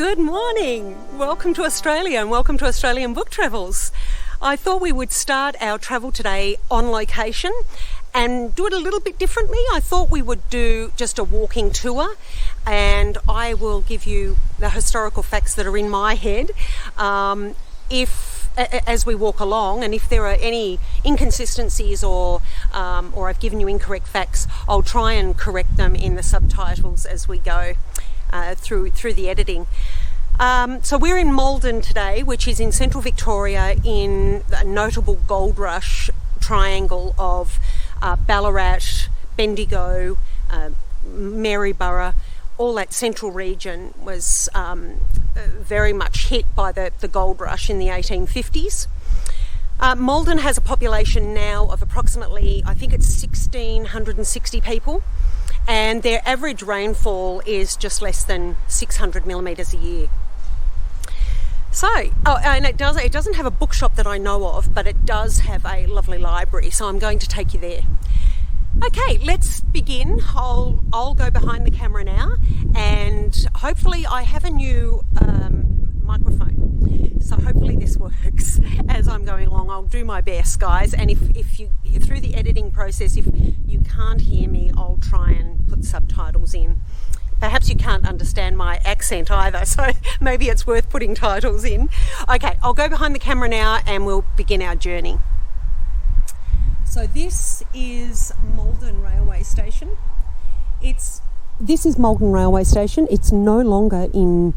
Good morning. Welcome to Australia and welcome to Australian Book Travels. I thought we would start our travel today on location and do it a little bit differently. I thought we would do just a walking tour, and I will give you the historical facts that are in my head as we walk along, and if there are any inconsistencies or I've given you incorrect facts, I'll try and correct them in the subtitles as we go through the editing. So we're in Maldon today, which is in central Victoria in the notable gold rush triangle of Ballarat, Bendigo, Maryborough. All that central region was very much hit by the gold rush in the 1850s. Maldon has a population now of approximately, I think it's 1,660 people, and their average rainfall is just less than 600 millimetres a year. So, and it doesn't have a bookshop that I know of, but it does have a lovely library, so I'm going to take you there. Okay, let's begin. I'll go behind the camera now, and hopefully I have a new microphone, so hopefully this works as I'm going along. I'll do my best, guys, and if you through the editing process, if you can't hear me, I'll try and put subtitles in. Perhaps you can't understand my accent either, so maybe it's worth putting titles in. Okay, I'll go behind the camera now and we'll begin our journey. So this is Maldon Railway Station. This is Maldon Railway Station. It's no longer in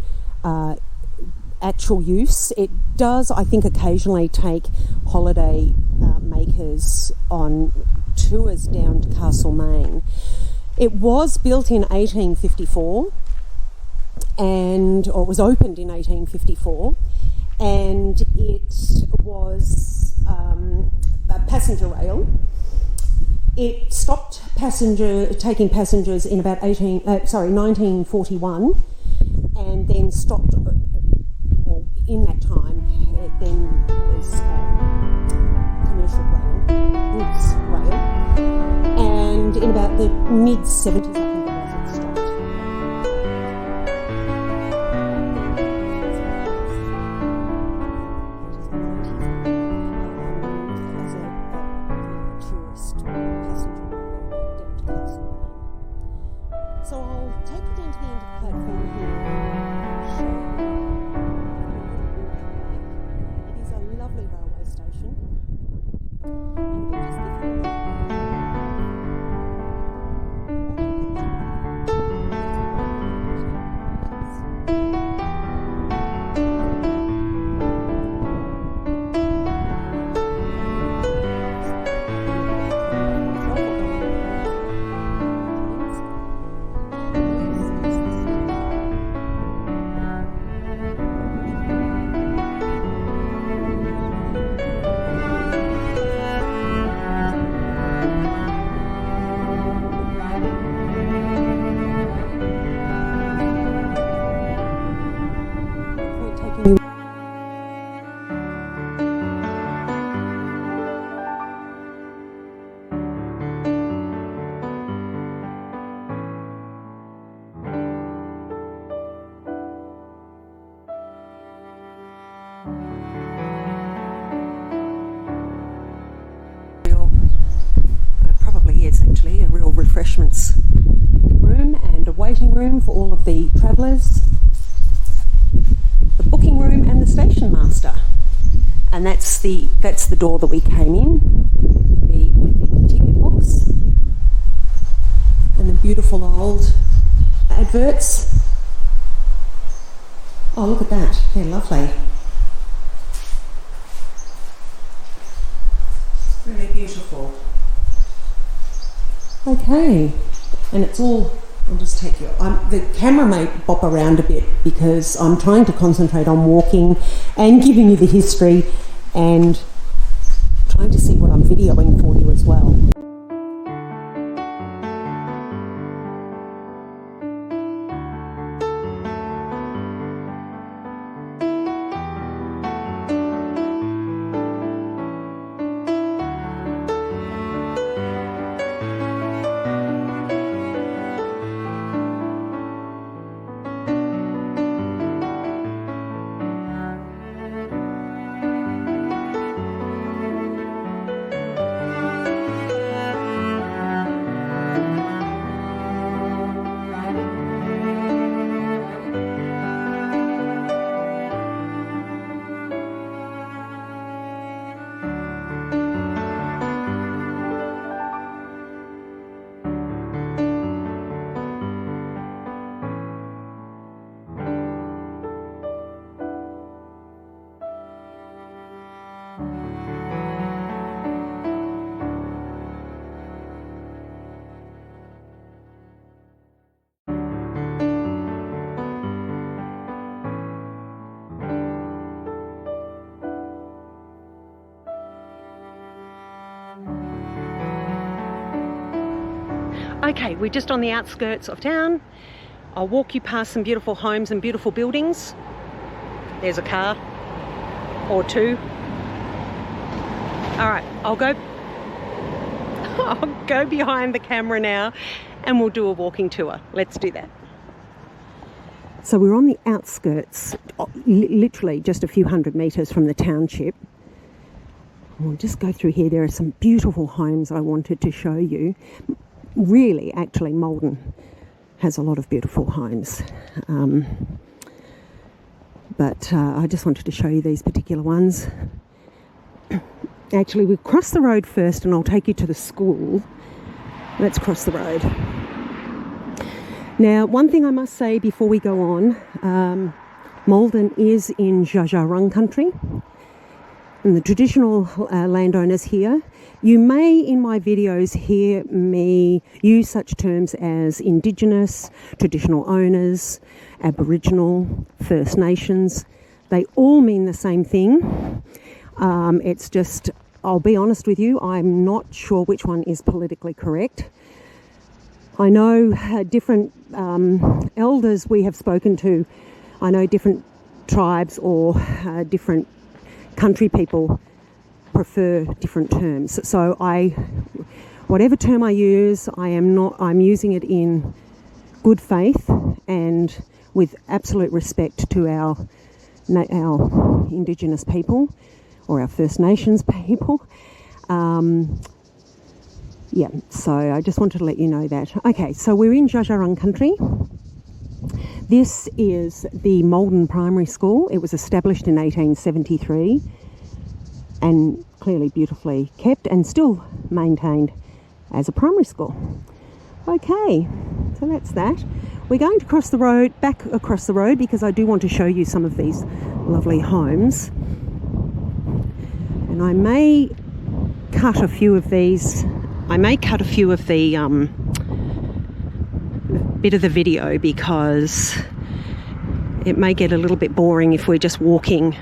actual use. It does, I think, occasionally take holiday makers on tours down to Castlemaine. It was built in 1854, or it was opened in 1854, and it was a passenger rail. It stopped taking passengers in about 1941, and then stopped. Well, in that time, it then was commercial rail, goods rail, and in about the mid-70s, I think it stopped. So I'll take you down to the end of the platform here. It is a lovely railway station. And we'll just a real refreshments room and a waiting room for all of the travellers, the booking room and the station master, and that's the door that we came in with the ticket box and the beautiful old adverts. Oh, look at that, they're lovely, really beautiful. Okay, and it's all, I'll just take you, the camera may bop around a bit because I'm trying to concentrate on walking and giving you the history and trying to see what I'm videoing for you as well. Okay, we're just on the outskirts of town. I'll walk you past some beautiful homes and beautiful buildings. There's a car or two. All right, I'll go behind the camera now and we'll do a walking tour. Let's do that. So we're on the outskirts, literally just a few hundred metres from the township. We'll just go through here. There are some beautiful homes I wanted to show you. Really, actually, Maldon has a lot of beautiful homes. But I just wanted to show you these particular ones. Actually, we'll cross the road first and I'll take you to the school. Let's cross the road. Now, one thing I must say before we go on, Maldon is in Jajarung country, and the traditional landowners here. You may, in my videos, hear me use such terms as Indigenous, traditional owners, Aboriginal, First Nations. They all mean the same thing. It's just, I'll be honest with you, I'm not sure which one is politically correct. I know different elders we have spoken to, I know different tribes or different country people prefer different terms. So whatever term I use, I'm using it in good faith and with absolute respect to our Indigenous people or our First Nations people. Yeah, so I just wanted to let you know that. Okay, so we're in Jajarung country. This is the Maldon Primary School. It was established in 1873 and clearly beautifully kept and still maintained as a primary school. Okay, so that's that. We're going to cross the road, back across the road, because I do want to show you some of these lovely homes. And I may cut a few of these. I may cut a few of the bit of the video because it may get a little bit boring if we're just walking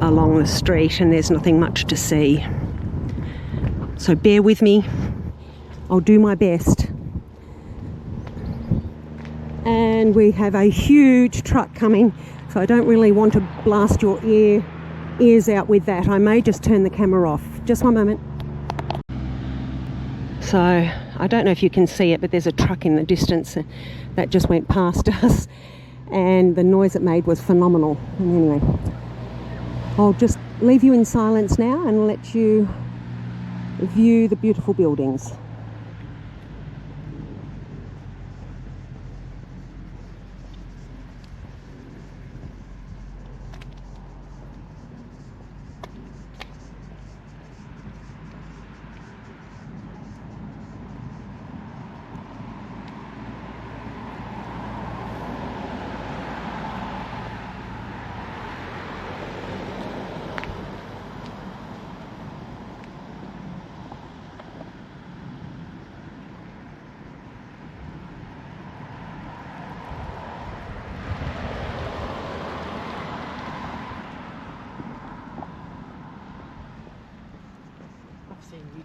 along the street and there's nothing much to see. So bear with me. I'll do my best. And we have a huge truck coming, so I don't really want to blast your ears out with that. I may just turn the camera off. Just one moment. So I don't know if you can see it, but there's a truck in the distance that just went past us, and the noise it made was phenomenal. And anyway, I'll just leave you in silence now and let you view the beautiful buildings.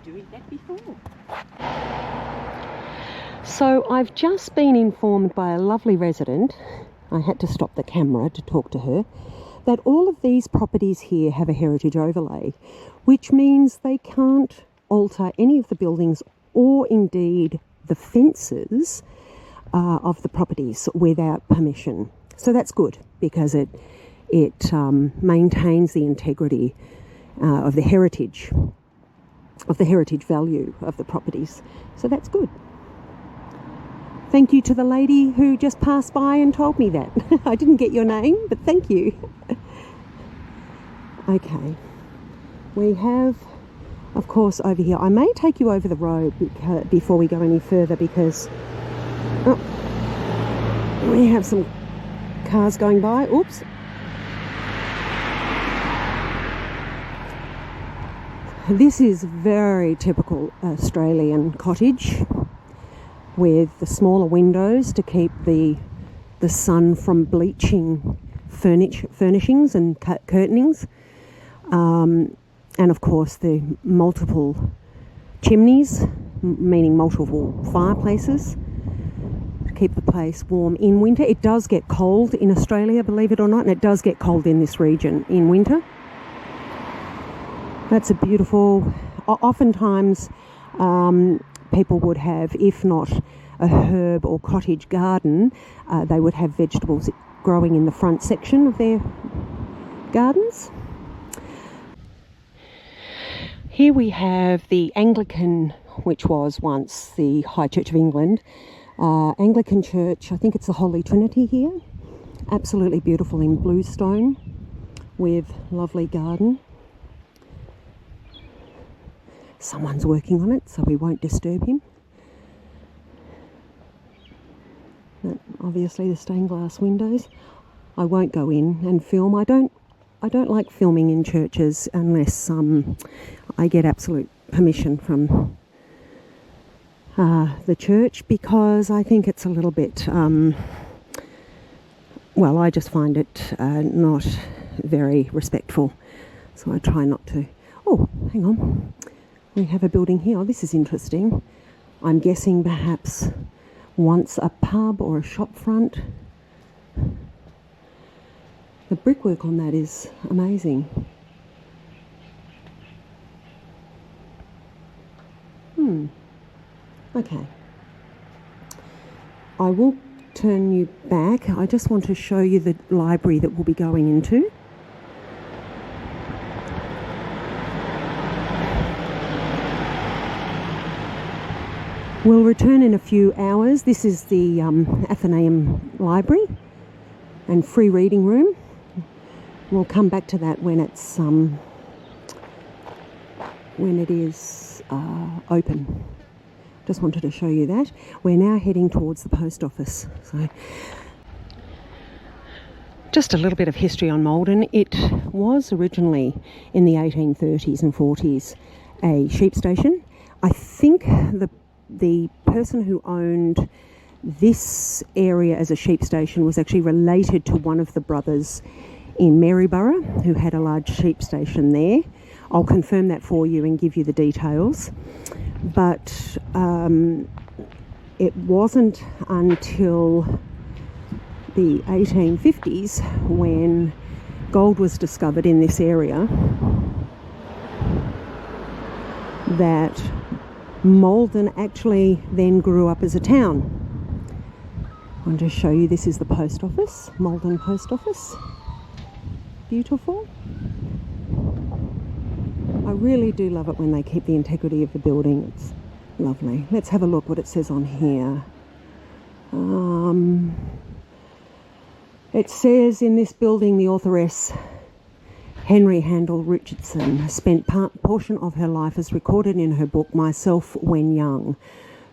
Doing that before. So I've just been informed by a lovely resident, I had to stop the camera to talk to her, that all of these properties here have a heritage overlay, which means they can't alter any of the buildings or indeed the fences of the properties without permission. So that's good because it maintains the integrity of the heritage value of the properties. So that's good. Thank you to the lady who just passed by and told me that. I didn't get your name, but thank you. Okay. We have, of course, over here. I may take you over the road before we go any further because we have some cars going by. Oops. This is very typical Australian cottage with the smaller windows to keep the sun from bleaching furnishings and curtainings. And of course the multiple chimneys, meaning multiple fireplaces to keep the place warm in winter. It does get cold in Australia, believe it or not, and it does get cold in this region in winter. That's a beautiful, oftentimes people would have, if not a herb or cottage garden, they would have vegetables growing in the front section of their gardens. Here we have the Anglican, which was once the High Church of England, Anglican Church. I think it's the Holy Trinity here. Absolutely beautiful in bluestone with lovely garden. Someone's working on it, so we won't disturb him. But obviously the stained glass windows. I won't go in and film. I don't like filming in churches unless I get absolute permission from the church, because I think it's a little bit, well, I just find it not very respectful. So I try not to. Oh, hang on. We have a building here. Oh, this is interesting. I'm guessing perhaps once a pub or a shop front. The brickwork on that is amazing. Okay. I will turn you back. I just want to show you the library that we'll be going into. We'll return in a few hours. This is the Athenaeum Library and free reading room. We'll come back to that when it's when it is open. Just wanted to show you that. We're now heading towards the post office. So, just a little bit of history on Maldon. It was originally in the 1830s and 40s a sheep station. I think the person who owned this area as a sheep station was actually related to one of the brothers in Maryborough who had a large sheep station there. I'll confirm that for you and give you the details. But it wasn't until the 1850s when gold was discovered in this area that Maldon actually then grew up as a town. I want to show you, this is the post office, Maldon Post Office. Beautiful. I really do love it when they keep the integrity of the building. It's lovely. Let's have a look what it says on here. It says in this building the authoress Henry Handel Richardson spent portion of her life as recorded in her book Myself When Young,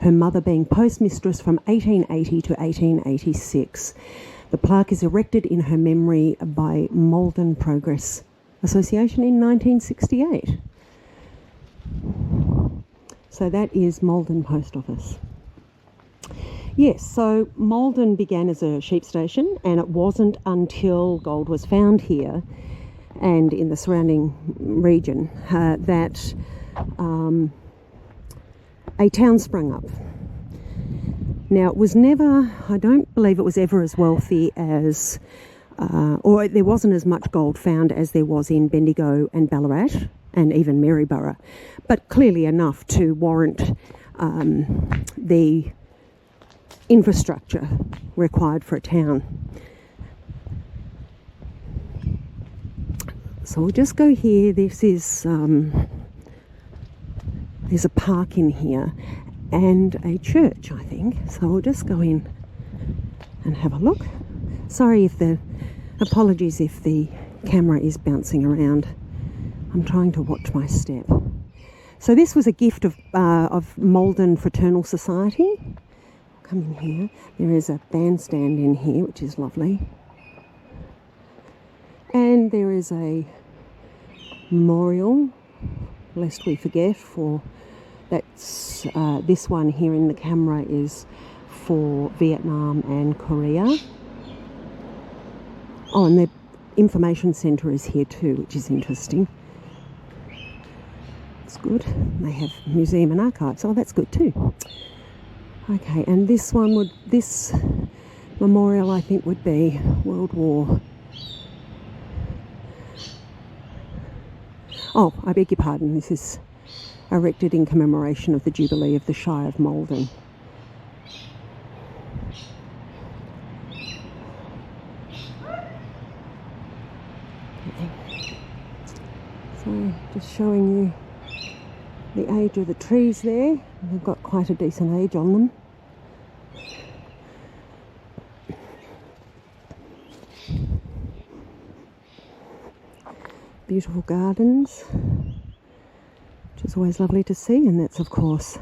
her mother being postmistress from 1880 to 1886. The plaque is erected in her memory by Maldon Progress Association in 1968. So that is Maldon Post Office. Yes, so Maldon began as a sheep station, and it wasn't until gold was found here and in the surrounding region that a town sprung up. Now, it was never, I don't believe it was ever as wealthy as, or there wasn't as much gold found as there was in Bendigo and Ballarat and even Maryborough, but clearly enough to warrant the infrastructure required for a town. So we'll just go here. This is, there's a park in here and a church, I think. So we'll just go in and have a look. Sorry if apologies if the camera is bouncing around. I'm trying to watch my step. So this was a gift of Maldon Fraternal Society. Come in here. There is a bandstand in here, which is lovely. And there is a memorial, lest we forget, for that's this one here in the camera is for Vietnam and Korea. Oh, and the information centre is here too, which is interesting. That's good. They have museum and archives. Oh, that's good too. Okay, and this memorial I think would be World War. Oh, I beg your pardon. This is erected in commemoration of the Jubilee of the Shire of Maldon. So just showing you the age of the trees there. They've got quite a decent age on them. Beautiful gardens, which is always lovely to see, and that's of course,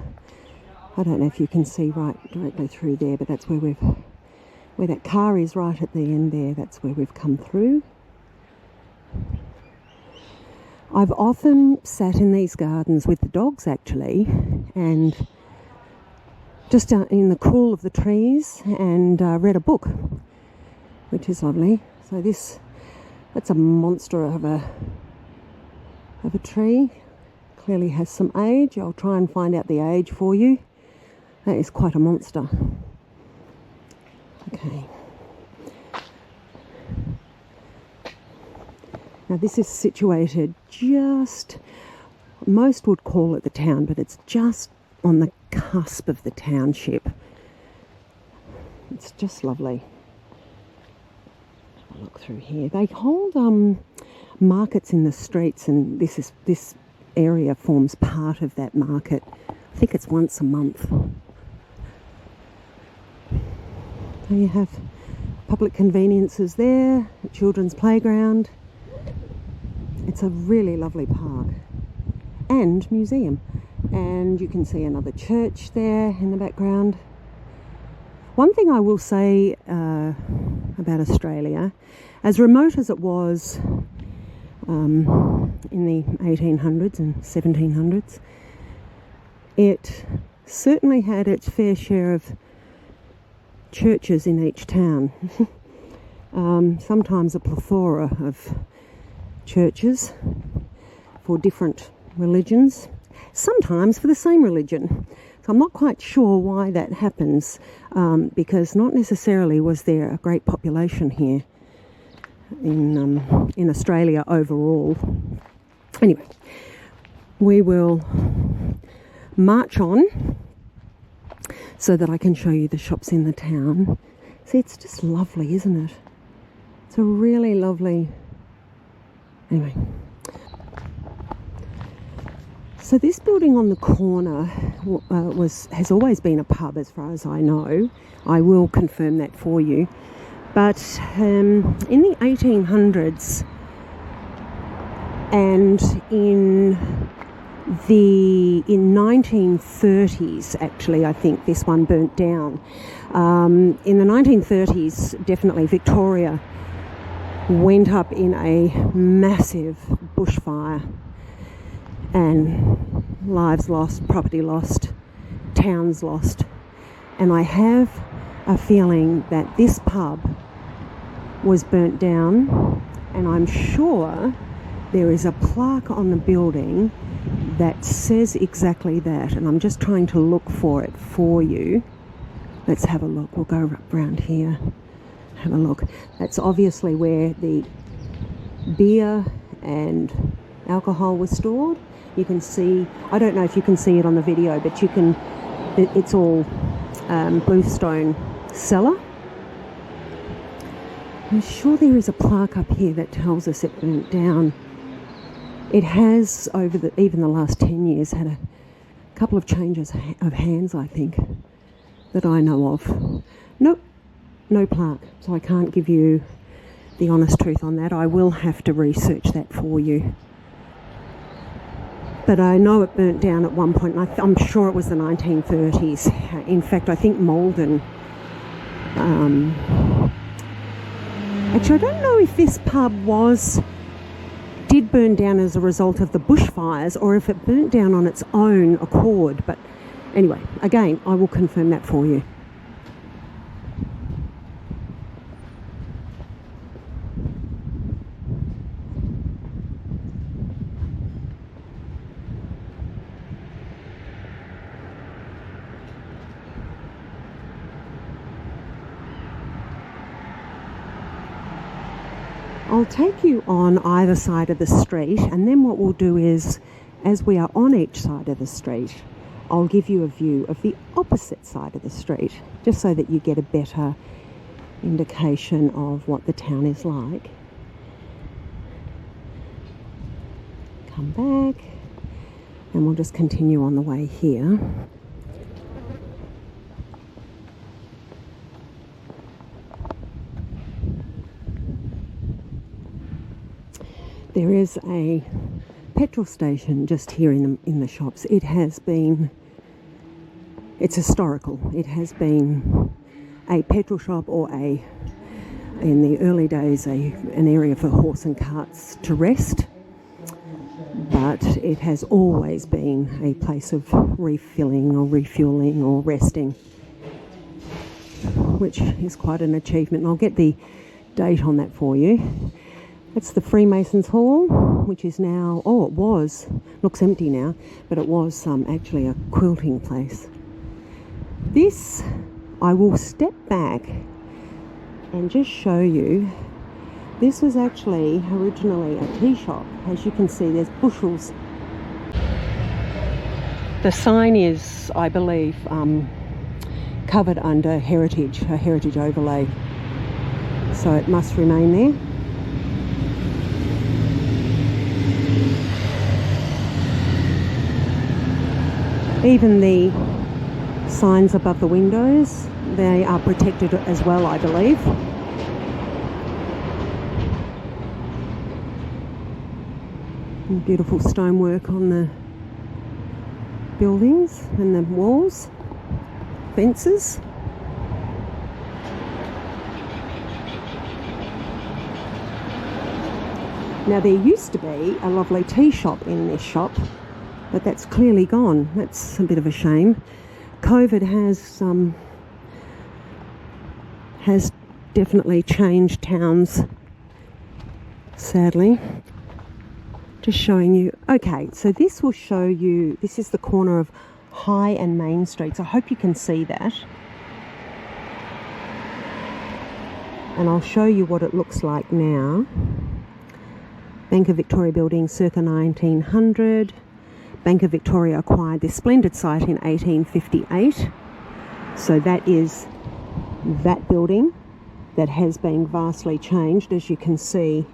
I don't know if you can see directly through there, but that's where that car is right at the end there. That's where we've come through. I've often sat in these gardens with the dogs actually, and just out in the cool of the trees, and read a book, which is lovely. So that's a monster of a tree. Clearly has some age. I'll try and find out the age for you. That is quite a monster. Okay. Now this is situated just, most would call it the town, but it's just on the cusp of the township. It's just lovely. I'll look through here. They hold markets in the streets, and this area forms part of that market. I think it's once a month. So you have public conveniences there, a children's playground. It's a really lovely park and museum, and you can see another church there in the background. One thing I will say about Australia, as remote as it was in the 1800s and 1700s, it certainly had its fair share of churches in each town. Sometimes a plethora of churches for different religions, sometimes for the same religion. So I'm not quite sure why that happens, because not necessarily was there a great population here in Australia overall. Anyway, we will march on so that I can show you the shops in the town. See, it's just lovely, isn't it? It's a really lovely... Anyway. So this building on the corner has always been a pub as far as I know. I will confirm that for you. But in the 1800s and in 1930s, actually, I think this one burnt down. In the 1930s, definitely Victoria went up in a massive bushfire, and lives lost, property lost, towns lost. And I have a feeling that this pub was burnt down, and I'm sure there is a plaque on the building that says exactly that, and I'm just trying to look for it for you. Let's have a look. We'll go around here, have a look. That's obviously where the beer and alcohol was stored. You can see, I don't know if you can see it on the video, but you can, it's all bluestone cellar. I'm sure there is a plaque up here that tells us it burnt down. It has, over even the last 10 years, had a couple of changes of hands, I think, that I know of. Nope, no plaque, so I can't give you the honest truth on that. I will have to research that for you. But I know it burnt down at one point, and I'm sure it was the 1930s. In fact, I think Maldon... Actually, I don't know if this pub did burn down as a result of the bushfires, or if it burnt down on its own accord. But anyway, again, I will confirm that for you. I'll take you on either side of the street, and then what we'll do is, as we are on each side of the street, I'll give you a view of the opposite side of the street, just so that you get a better indication of what the town is like. Come back, and we'll just continue on the way here. There is a petrol station just here in the shops. It's historical. It has been a petrol shop, or in the early days, an area for horse and carts to rest. But it has always been a place of refilling or refueling or resting, which is quite an achievement. And I'll get the date on that for you. It's the Freemasons Hall, which is now, looks empty now, but it was actually a quilting place. This, I will step back and just show you. This was actually originally a tea shop. As you can see, there's bushels. The sign is, I believe, covered under a heritage overlay. So it must remain there. Even the signs above the windows, they are protected as well, I believe. And beautiful stonework on the buildings and the walls, fences. Now there used to be a lovely tea shop in this shop, but that's clearly gone. That's a bit of a shame. COVID has definitely changed towns, sadly. Just showing you. Okay, so this will show you, this is the corner of High and Main Streets. I hope you can see that. And I'll show you what it looks like now. Bank of Victoria building circa 1900. Bank of Victoria acquired this splendid site in 1858. So that is that building that has been vastly changed. As you can see,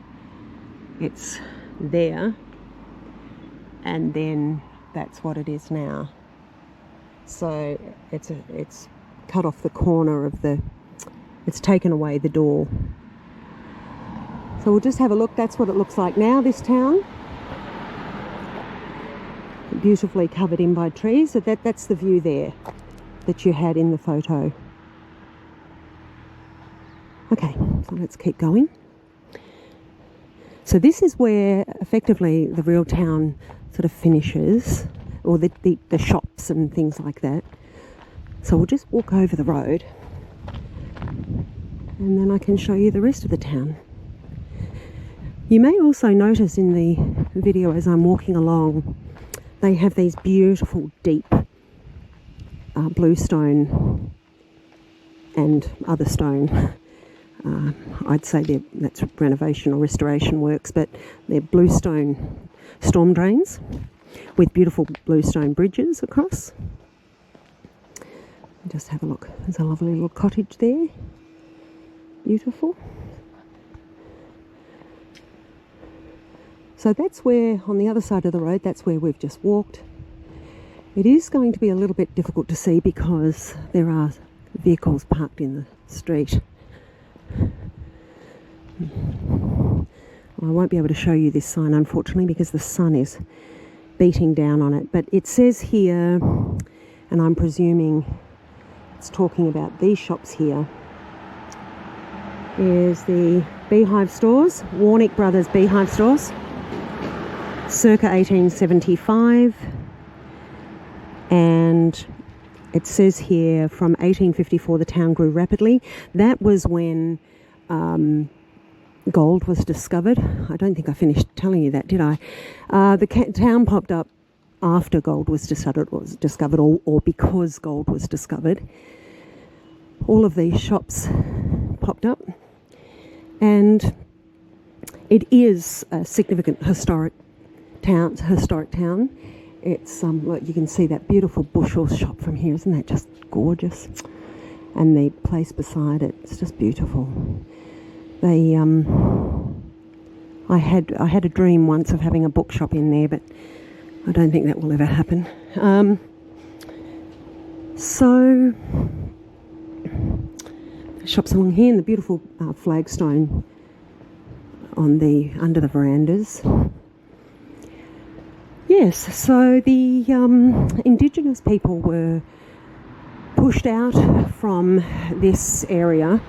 it's there, and then that's what it is now. So it's cut off the corner of it's taken away the door. So we'll just have a look. That's what it looks like now, this town. Beautifully covered in by trees. So that's the view there that you had in the photo. Okay, so let's keep going. So this is where effectively the real town sort of finishes, or the shops and things like that. So we'll just walk over the road and then I can show you the rest of the town. You may also notice in the video as I'm walking along, they have these beautiful deep bluestone and other stone. I'd say that's renovation or restoration works, but they're bluestone storm drains with beautiful bluestone bridges across. Just have a look. There's a lovely little cottage there. Beautiful. So that's where, on the other side of the road, that's where we've just walked. It is going to be a little bit difficult to see because there are vehicles parked in the street. Well, I won't be able to show you this sign, unfortunately, because the sun is beating down on it. But it says here, and I'm presuming it's talking about these shops here, is the Beehive stores, Warnick Brothers Beehive stores, circa 1875. And it says here, from 1854 the town grew rapidly. That was when gold was discovered. I don't think I finished telling you that, did I? The town popped up after gold was discovered, or because gold was discovered. All of these shops popped up, and It is a significant historic town. It's look, you can see that beautiful Bushel shop from here. Isn't that just gorgeous? And the place beside it, it's just beautiful. They I had a dream once of having a bookshop in there, but I don't think that will ever happen. So the shops along here, and the beautiful flagstone under the verandas. Yes, so the Indigenous people were pushed out from this area.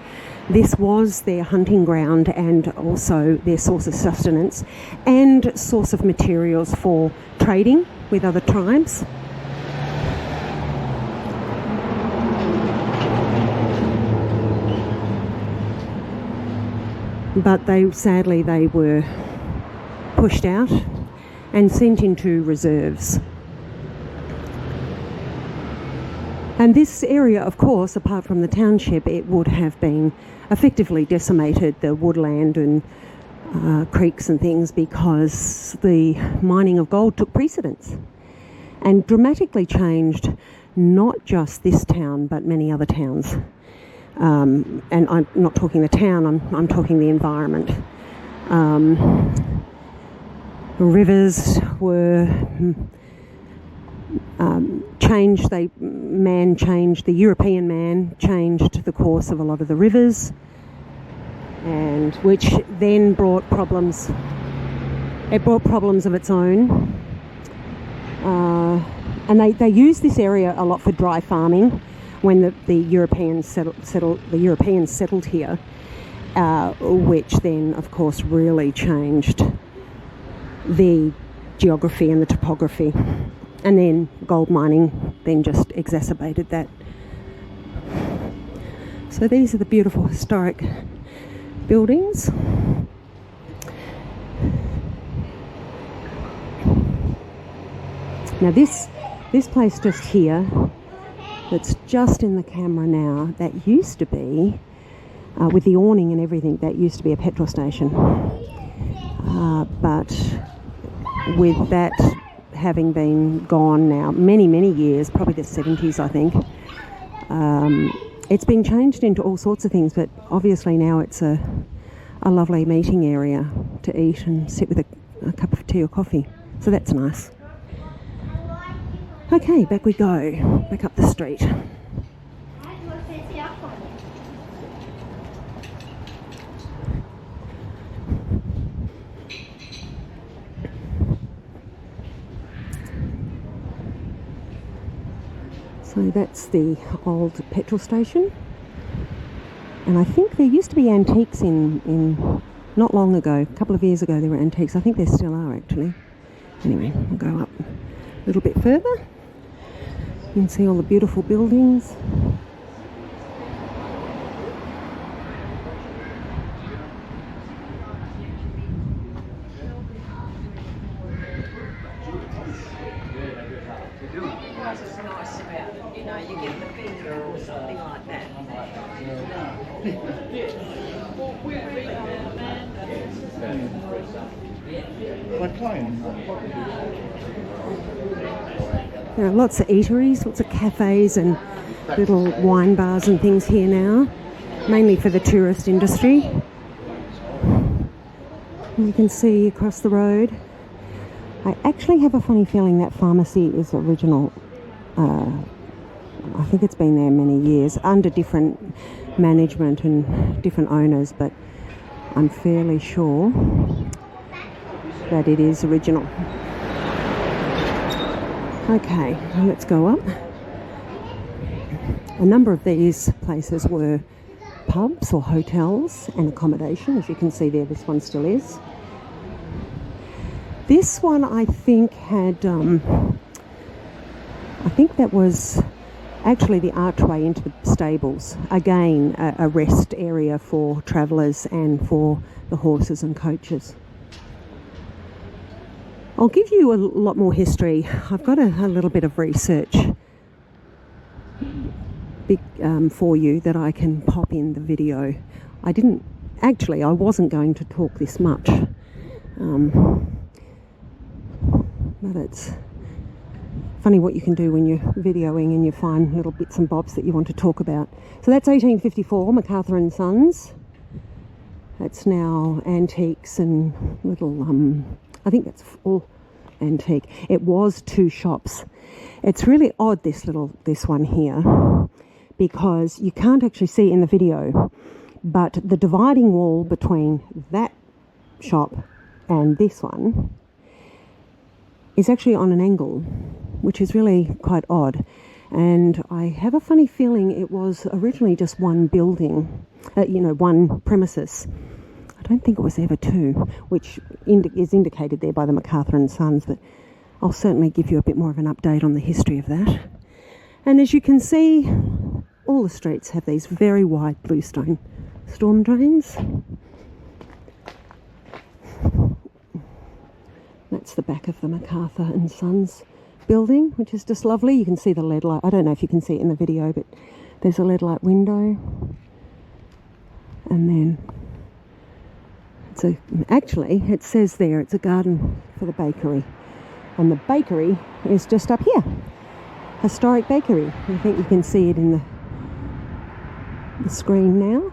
This was their hunting ground and also their source of sustenance and source of materials for trading with other tribes. But sadly they were pushed out and sent into reserves. And this area, of course, apart from the township, it would have been effectively decimated, the woodland and creeks and things, because the mining of gold took precedence and dramatically changed not just this town but many other towns. And I'm not talking the town, I'm talking the environment. Rivers were changed, the European man changed the course of a lot of the rivers, and which then brought problems. It brought problems of its own. And they used this area a lot for dry farming when the Europeans settled here, which then, of course, really changed the geography and the topography. And then gold mining then just exacerbated that. So these are the beautiful historic buildings. Now this place just here, that's just in the camera now, that used to be, with the awning and everything, that used to be a petrol station. But with that having been gone now many years, probably the 70s I think, it's been changed into all sorts of things, but obviously now it's a lovely meeting area to eat and sit with a cup of tea or coffee, so that's nice. Okay, back we go, back up the street. So that's the old petrol station, and I think there used to be antiques in not long ago, a couple of years ago there were antiques. I think there still are actually. Anyway, we'll go up a little bit further. You can see all the beautiful buildings. There are lots of eateries, lots of cafes and little wine bars and things here now, mainly for the tourist industry. And you can see across the road. I actually have a funny feeling that pharmacy is original. I think it's been there many years under different management and different owners, but I'm fairly sure that it is original. Okay, let's go up. A number of these places were pubs or hotels and accommodation. As you can see there, this one still is. This one I think had, I think that was actually the archway into the stables. Again, a rest area for travellers and for the horses and coaches. I'll give you a lot more history. I've got a little bit of research for you that I can pop in the video. I didn't actually I wasn't going to talk this much, but it's funny what you can do when you're videoing and you find little bits and bobs that you want to talk about. So that's 1854, MacArthur and Sons. That's now antiques and little, I think that's all antique. It was 2 shops. It's really odd, this one here, because you can't actually see it in the video, but the dividing wall between that shop and this one is actually on an angle, which is really quite odd. And I have a funny feeling it was originally just one building, one premises. I don't think it was ever 2, which is indicated there by the MacArthur and Sons, but I'll certainly give you a bit more of an update on the history of that. And as you can see, all the streets have these very wide bluestone storm drains. That's the back of the MacArthur and Sons building, which is just lovely. You can see the lead light. I don't know if you can see it in the video, but there's a lead light window. And then actually it says there it's a garden for the bakery. And the bakery is just up here. Historic bakery. I think you can see it in the screen now.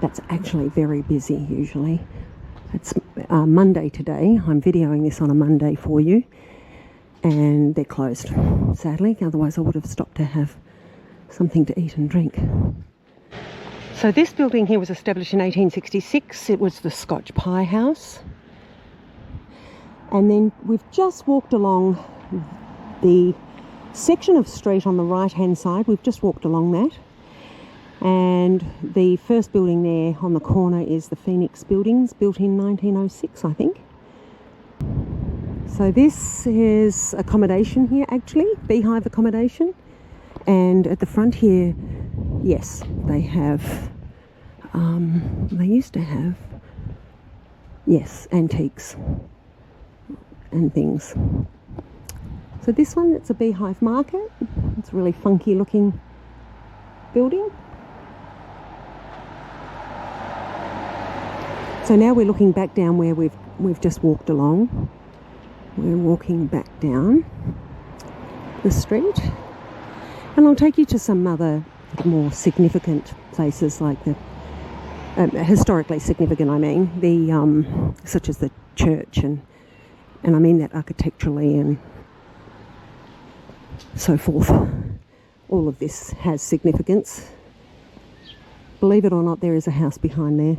That's actually very busy usually. It's Monday today. I'm videoing this on a Monday for you. And they're closed, sadly. Otherwise I would have stopped to have something to eat and drink. So this building here was established in 1866. It was the Scotch Pie House. And then we've just walked along the section of street on the right-hand side. We've just walked along that. And the first building there on the corner is the Phoenix Buildings, built in 1906, I think. So this is accommodation here, actually, Beehive accommodation. And at the front here, yes, they have, they used to have, yes, antiques and things. So this one, it's a Beehive market. It's a really funky looking building. So now we're looking back down where we've just walked along. We're walking back down the street, and I'll take you to some other more significant places, like the historically significant. I mean, the such as the church, and I mean that architecturally and so forth. All of this has significance. Believe it or not, there is a house behind there.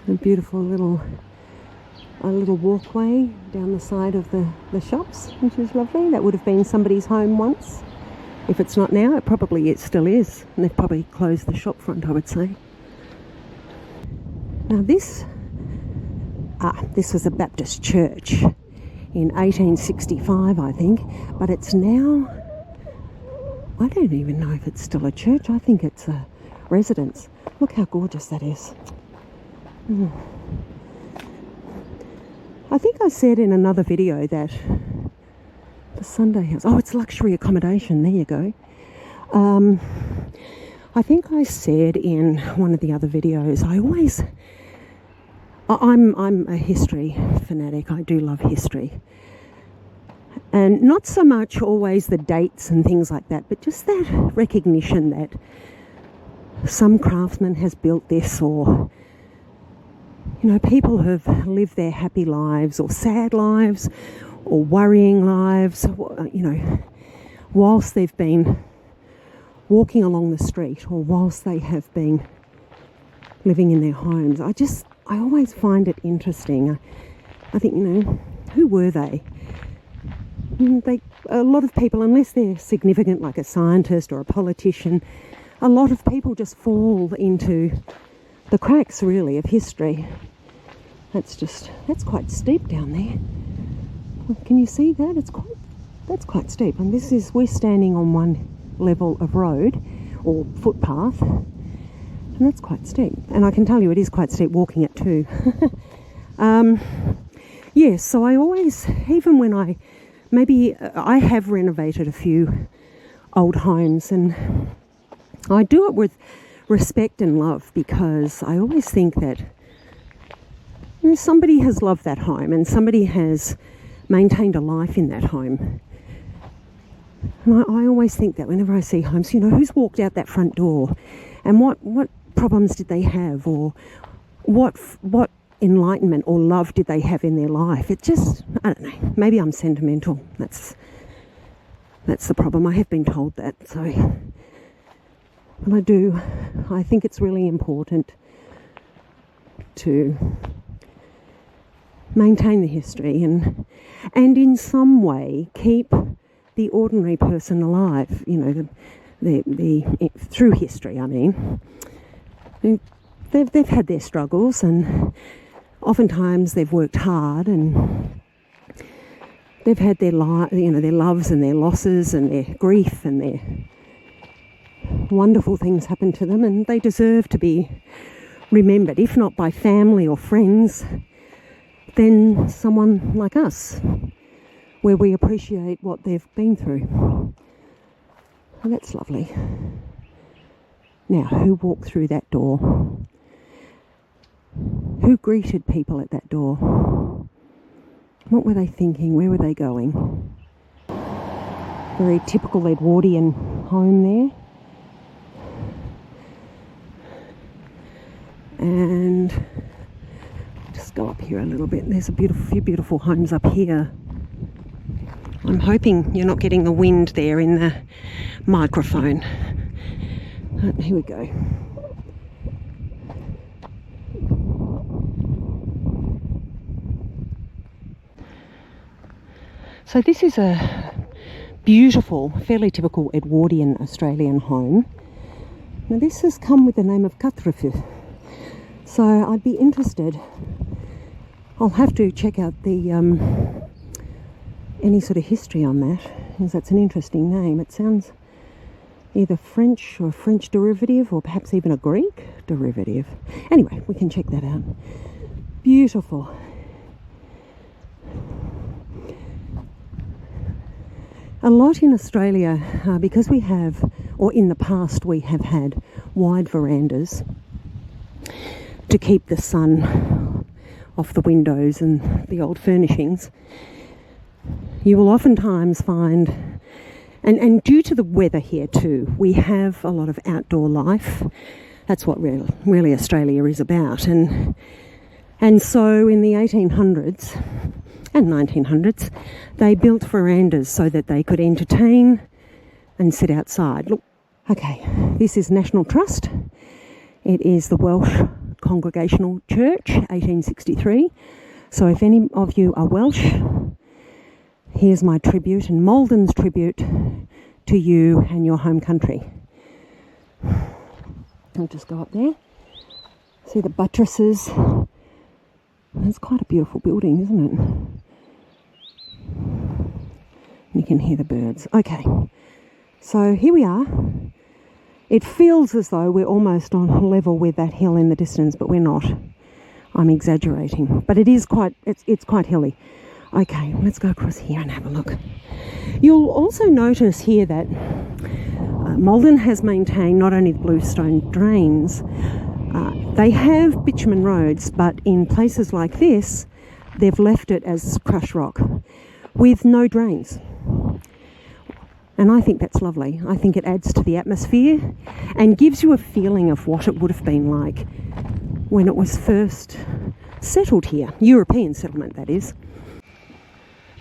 A beautiful little walkway down the side of the shops, which is lovely. That would have been somebody's home once. If it's not now, it still is. And they've probably closed the shop front, I would say. Now this was a Baptist church in 1865, I think. But it's now, I don't even know if it's still a church. I think it's a residence. Look how gorgeous that is. I think I said in another video that the Sunday house, it's luxury accommodation, there you go. I think I said in one of the other videos, I'm a history fanatic. I do love history. And not so much always the dates and things like that, but just that recognition that some craftsman has built this, or people have lived their happy lives or sad lives or worrying lives, whilst they've been walking along the street or whilst they have been living in their homes. I always find it interesting. I think, who were they? A lot of people, unless they're significant like a scientist or a politician, a lot of people just fall into the cracks, really, of history. That's quite steep down there. Can you see that? That's quite steep. And we're standing on one level of road or footpath, and that's quite steep. And I can tell you it is quite steep walking it too. Yes, so I always, even when I have renovated a few old homes, and I do it with respect and love, because I always think that somebody has loved that home and somebody has maintained a life in that home. And I always think that whenever I see homes, who's walked out that front door, and what problems did they have, or what enlightenment or love did they have in their life. It just, I don't know, maybe I'm sentimental. That's the problem. I have been told that. So, but I think it's really important to maintain the history and in some way keep the ordinary person alive, the through history. I mean, they've had their struggles, and oftentimes they've worked hard, and they've had their loves and their losses and their grief and their wonderful things happen to them, and they deserve to be remembered, if not by family or friends, then someone like us, where we appreciate what they've been through. And that's lovely. Now, who walked through that door? Who greeted people at that door? What were they thinking? Where were they going? Very typical Edwardian home there. And just go up here a little bit. There's a few beautiful homes up here. I'm hoping you're not getting the wind there in the microphone. Here we go. So this is a beautiful, fairly typical Edwardian Australian home. Now this has come with the name of Cottages. So I'd be interested. I'll have to check out the any sort of history on that, because that's an interesting name. It sounds either French or French derivative, or perhaps even a Greek derivative. Anyway, we can check that out. Beautiful. A lot in Australia, because we have, or in the past we have had wide verandas to keep the sun off the windows and the old furnishings. You will oftentimes find, and due to the weather here too, we have a lot of outdoor life. That's what really Australia is about. And so in the 1800s and 1900s, they built verandas so that they could entertain and sit outside. Look, okay, this is National Trust. It is the Welsh Congregational Church, 1863. So if any of you are Welsh, here's my tribute, and Maldon's tribute to you and your home country. I'll just go up there. See the buttresses. It's quite a beautiful building, isn't it? You can hear the birds. Okay, so here we are. It feels as though we're almost on level with that hill in the distance, but we're not. I'm exaggerating, but it is it's quite hilly. Okay, let's go across here and have a look. You'll also notice here that Maldon has maintained not only the bluestone drains, they have bitumen roads, but in places like this, they've left it as crushed rock with no drains. And I think that's lovely. I think it adds to the atmosphere and gives you a feeling of what it would have been like when it was first settled here. European settlement, that is.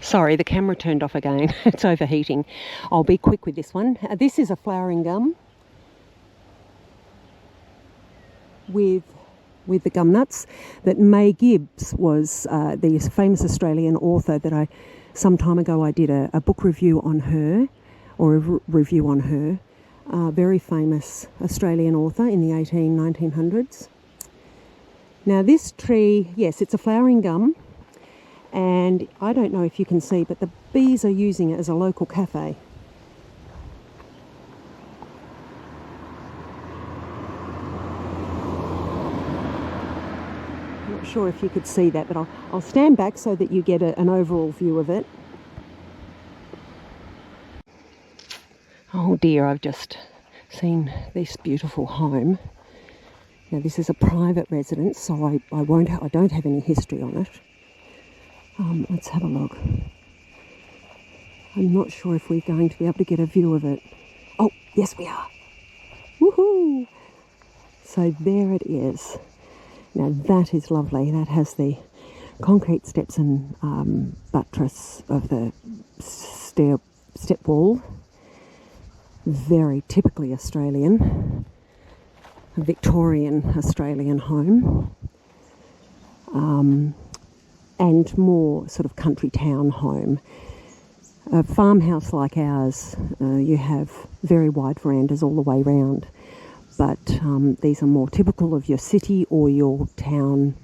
Sorry, the camera turned off again. It's overheating. I'll be quick with this one. This is a flowering gum with the gum nuts that May Gibbs was the famous Australian author that some time ago I did a book review on her, or a review on her. Very famous Australian author in the 1900s. Now this tree, yes, it's a flowering gum. And I don't know if you can see, but the bees are using it as a local cafe. I'm not sure if you could see that, but I'll stand back so that you get an overall view of it. Oh dear, I've just seen this beautiful home. Now this is a private residence, so I don't have any history on it. Let's have a look. I'm not sure if we're going to be able to get a view of it. Oh, yes we are. Woohoo! So there it is. Now that is lovely. That has the concrete steps and buttress of the step wall. Very typically Australian, a Victorian Australian home. And more sort of country town home. A farmhouse like ours, you have very wide verandas all the way round, but these are more typical of your city or your town.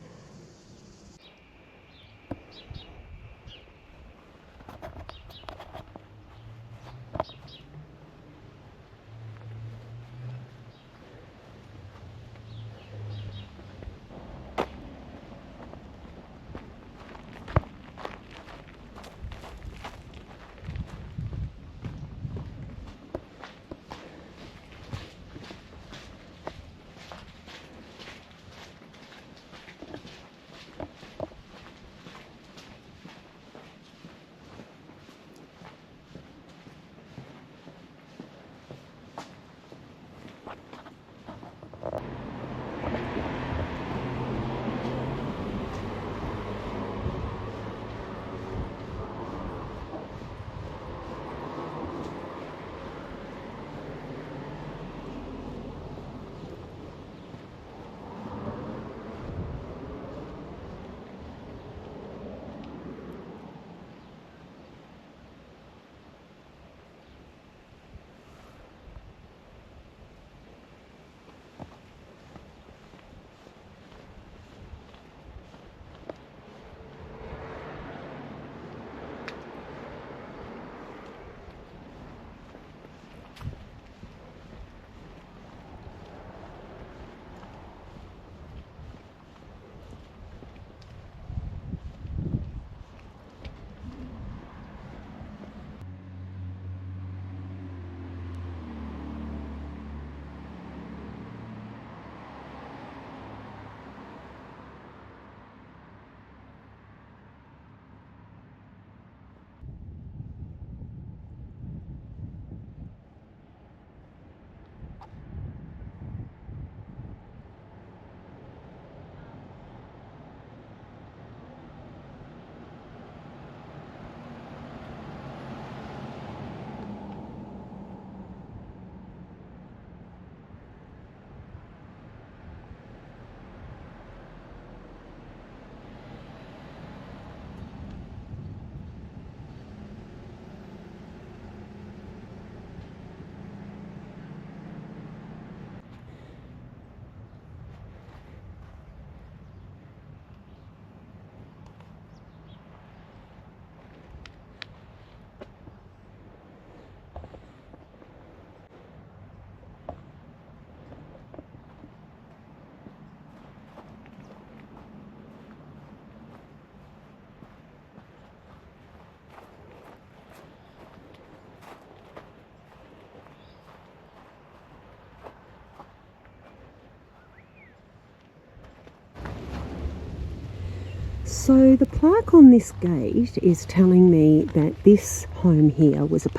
So the plaque on this gate is telling me that this home here was the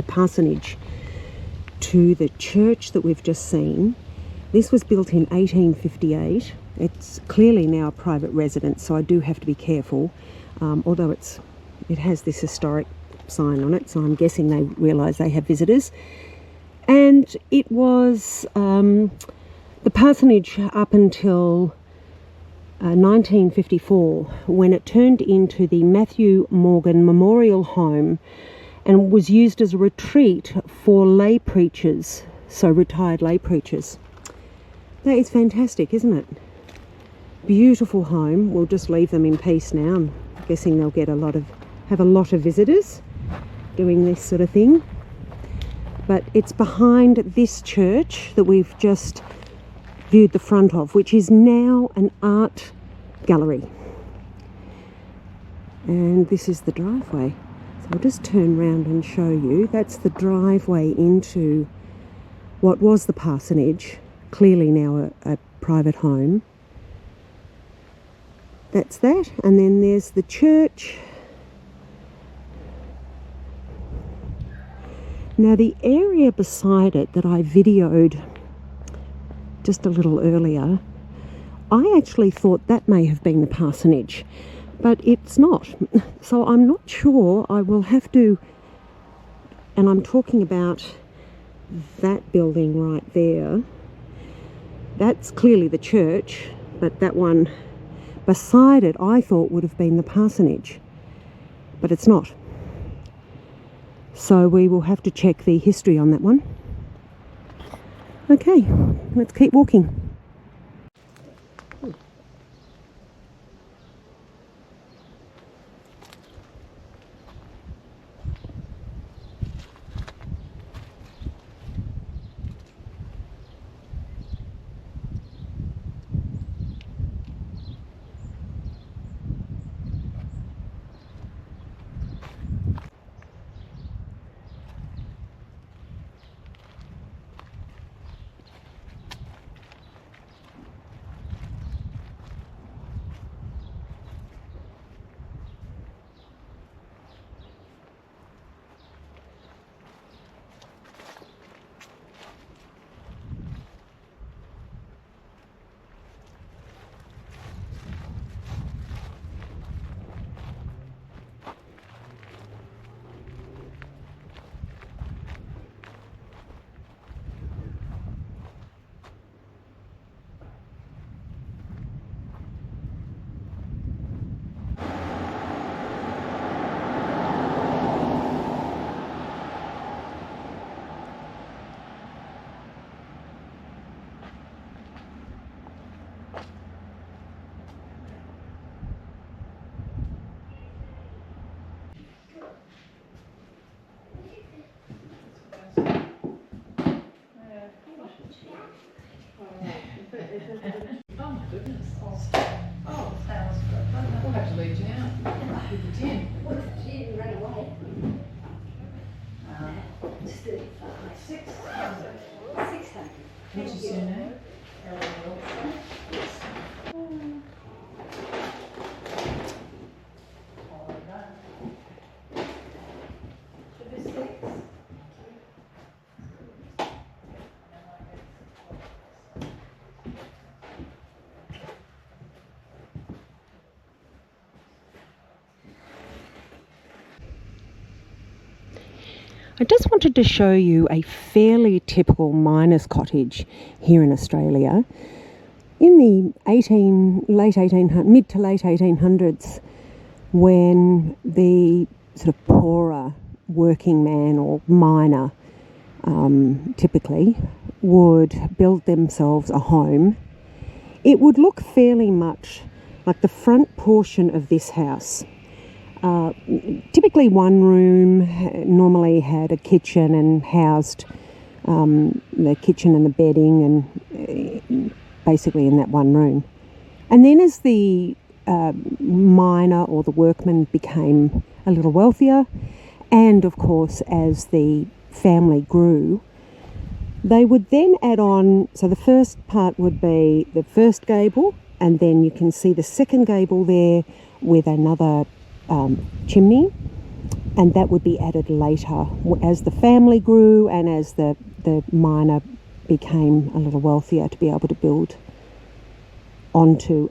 parsonage to the church that we've just seen. This was built in 1858. It's clearly now a private residence, so I do have to be careful, although it has this historic sign on it, so I'm guessing they realise they have visitors. And it was the parsonage up until 1954, when it turned into the Matthew Morgan Memorial Home and was used as a retreat for lay preachers, so retired lay preachers. That is fantastic, isn't it? Beautiful home. We'll just leave them in peace now. I'm guessing they'll have a lot of visitors doing this sort of thing. But it's behind this church that we've just viewed the front of, which is now an art gallery. And this is the driveway. So I'll just turn round and show you. That's the driveway into what was the parsonage, clearly now a private home. That's that, and then there's the church. Now the area beside it that I videoed just a little earlier, I actually thought that may have been the parsonage, but it's not. So I'm not sure. I will have to, and I'm talking about that building right there. That's clearly the church, but that one beside it I thought would have been the parsonage, but it's not. So we will have to check the history on that one. Okay, let's keep walking. Oh my goodness. Oh, we'll have to leave you out with the tin. She didn't run away. 35. 600. 600. What's your surname? Should be 6. I just wanted to show you a fairly typical miner's cottage here in Australia. In the mid to late 1800s, when the sort of poorer working man or miner typically would build themselves a home, it would look fairly much like the front portion of this house. Typically one room normally had a kitchen and housed the kitchen and the bedding and basically in that one room. And then as the miner or the workman became a little wealthier, and of course as the family grew, they would then add on, so the first part would be the first gable, and then you can see the second gable there with another chimney, and that would be added later as the family grew and as the miner became a little wealthier to be able to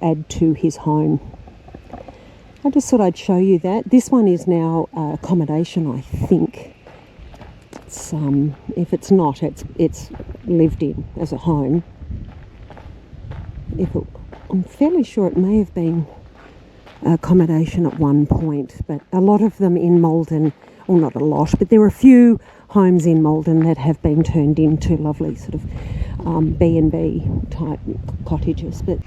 add to his home. I just thought I'd show you that. This one is now accommodation, I think. It's, if it's not, it's lived in as a home. I'm fairly sure it may have been accommodation at one point, but a lot of them in Maldon, or not a lot, but there are a few homes in Maldon that have been turned into lovely sort of B&B type cottages. But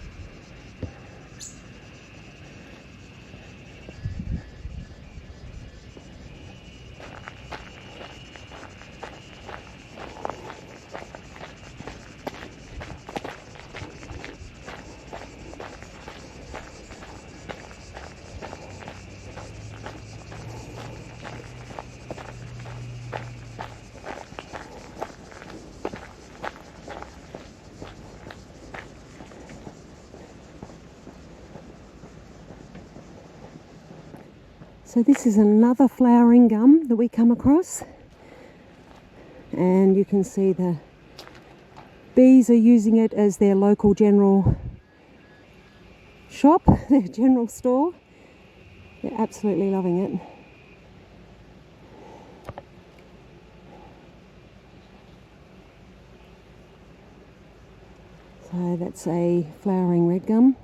So this is another flowering gum that we come across, and you can see the bees are using it as their local general shop, their general store. They're absolutely loving it. So that's a flowering red gum.